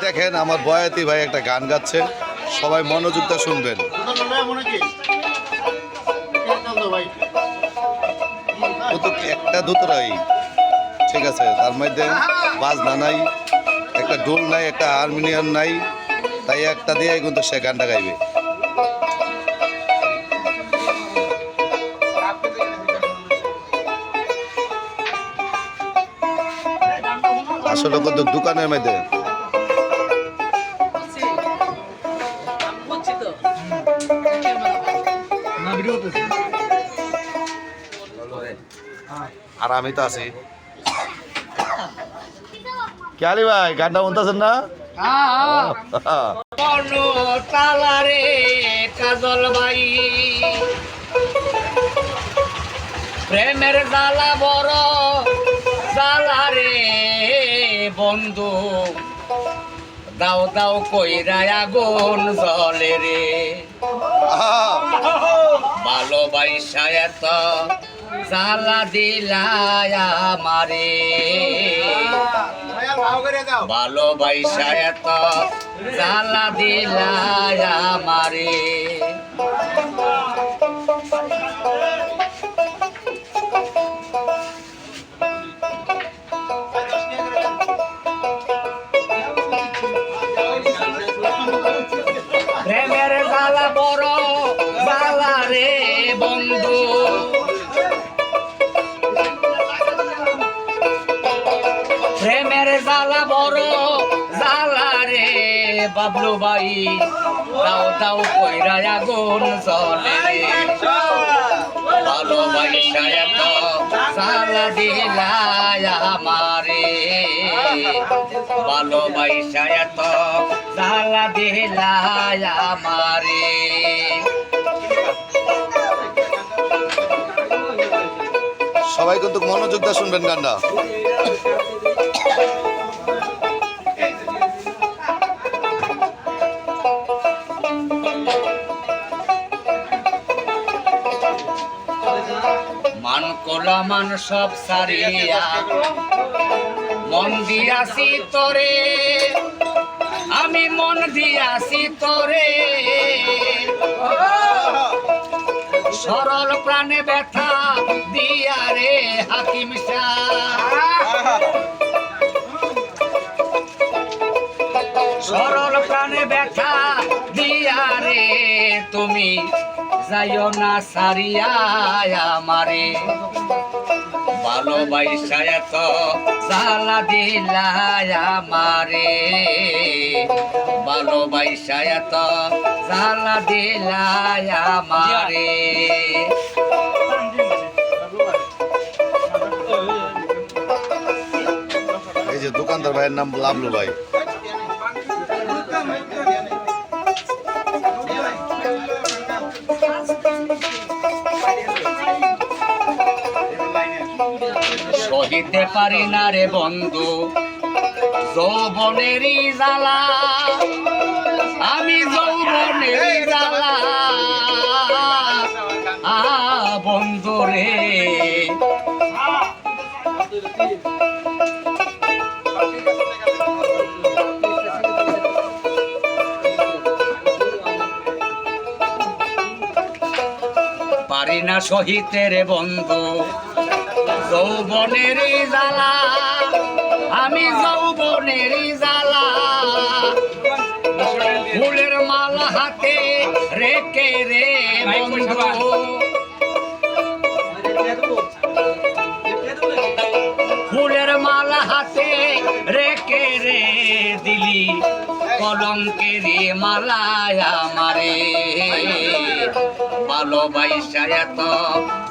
দেখেন আমার বয়াতি ভাই একটা গান গাচ্ছে, সবাই মনোযোগ দিয়ে শুনবেন। একটা দুতরাই ঠিক আছে, তার মধ্যে বাজনা নাই, একটা ঢোল নাই, একটা হারমোনিয়াম নাই, তাই একটা দিয়ে কিন্তু সে গানটা গাইবে। আসলে কিন্তু দোকানের মধ্যে আর আমি তো আছি। কি আলি ভাই গানটা শুনতেছেন না? তালারে কাজল ভাই প্রেমের জ্বালা বড় জ্বালা রে বন্ধু, দাও দাও কইরা আগুন জলে রে, ভালোবাসা এত জ্বালা দিলায় আমারে, ভালোবাসা এত জ্বালা দিলায় আমারে। প্রেমের জ্বালা বড় জ্বালা রে বন্ধু, প্রেমের জ্বালা বড় জ্বালা রে বাবলু ভাই, দাও দাও কইরা আগুন জলে রে, ভালোবাসা এত জ্বালা দিলায় আমারে, ভালোবাসা এত জ্বালা দিলায় আমারে। সবাই কিন্তু মনোযোগ দিয়ে শুনবেন গানটা। মান কোলা মান সব সারিয়া মন দিয়াছি তোরে, আমি মন দিয়াছি তোরে, সরল প্রাণে ব্যথা দিয়া রে হাকিম সরল প্রাণে ব্যথা দিয়া রে তুমি যাইও না সারিয়া আমারে, ভালোবাসা এত জ্বালা দিলায় আমারে, ভালোবাসা এত জ্বালা দিলায় আমারে। এই যে দোকানদার ভাইয়ের নাম লাবলু ভাই। সহিতে পারি না রে বন্ধু যৌবনেরই জ্বালা, আমি যৌবনেরই জ্বালা বন্ধু রে, পারি না সহিতে রে বন্ধু যৌবনেরই জ্বালা, আমি যৌবনেরই জ্বালা, ফুলের মালা হাতে রেখে রে বন্ধু, ফুলের মালা হাতে রেখে রে দিলি কলঙ্কের মালায় আমারে, ভালোবাসা এত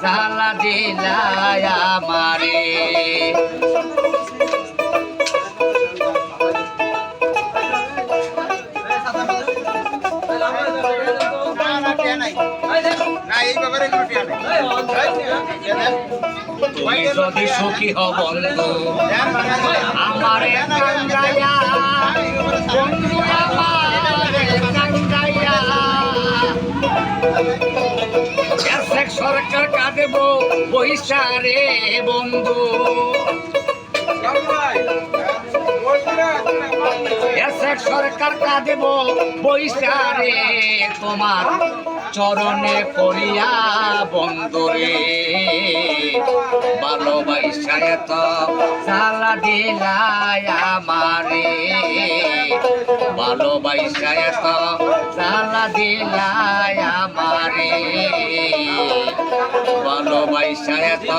জ্বালা দিলায় আমারে। তুমি যদি সুখী হও বন্ধু আমারে কাঙ্গাইয়া, বন্ধু আমারে কাঙ্গাইয়া, সরকার কাঁদেব পয়সা রে বন্ধু, এসের সরকার কাঁদেব বৈশারে তোমার চরণে পড়িয়া বন্দরে ভালোবাসা এত জ্বালা দিলাই আমারে ভালোবাসা এত জ্বালা দিলাই আমারে ভালোবাসা এত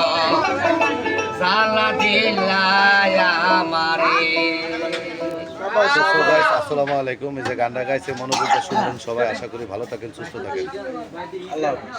জ্বালা দিলাই আমারে। তো গাইস আসসালামু আলাইকুম। এই যে গানটা গাইছে মনোযোগ দিয়ে শুনবেন সবাই, আশা করি ভালো থাকেন, সুস্থ থাকেন। আল্লাহ হাফেজ।